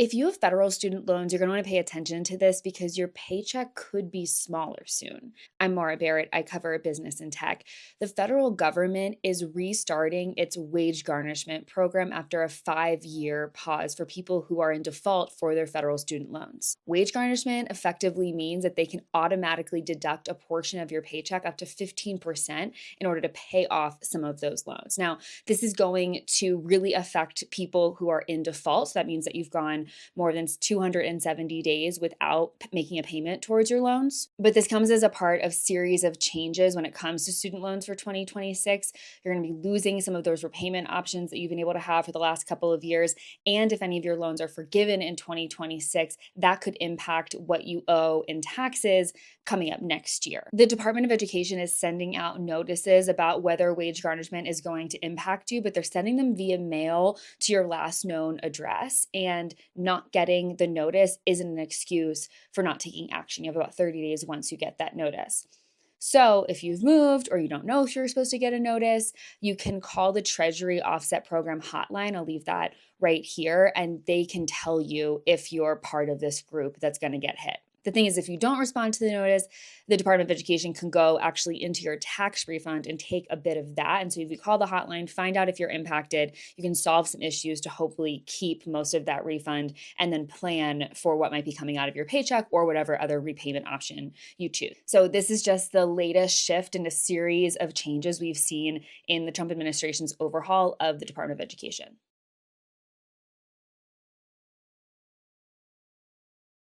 If you have federal student loans, you're going to want to pay attention to this because your paycheck could be smaller soon. I'm Maura Barrett. I cover business and tech. The federal government is restarting its wage garnishment program after a 5-year pause for people who are in default for their federal student loans. Wage garnishment effectively means that they can automatically deduct a portion of your paycheck up to 15% in order to pay off some of those loans. Now, this is going to really affect people who are in default. So that means that you've gone more than 270 days without making a payment towards your loans. But this comes as a part of series of changes when it comes to student loans for 2026. You're going to be losing some of those repayment options that you've been able to have for the last couple of years. And if any of your loans are forgiven in 2026, that could impact what you owe in taxes coming up next year. The Department of Education is sending out notices about whether wage garnishment is going to impact you, but they're sending them via mail to your last known address. And not getting the notice isn't an excuse for not taking action. You have about 30 days once you get that notice. So if you've moved or you don't know if you're supposed to get a notice, you can call the Treasury Offset Program hotline. I'll leave that right here, and they can tell you if you're part of this group that's going to get hit. The thing is, if you don't respond to the notice, the Department of Education can go actually into your tax refund and take a bit of that. And so if you call the hotline, find out if you're impacted, you can solve some issues to hopefully keep most of that refund and then plan for what might be coming out of your paycheck or whatever other repayment option you choose. So this is just the latest shift in a series of changes we've seen in the Trump administration's overhaul of the Department of Education.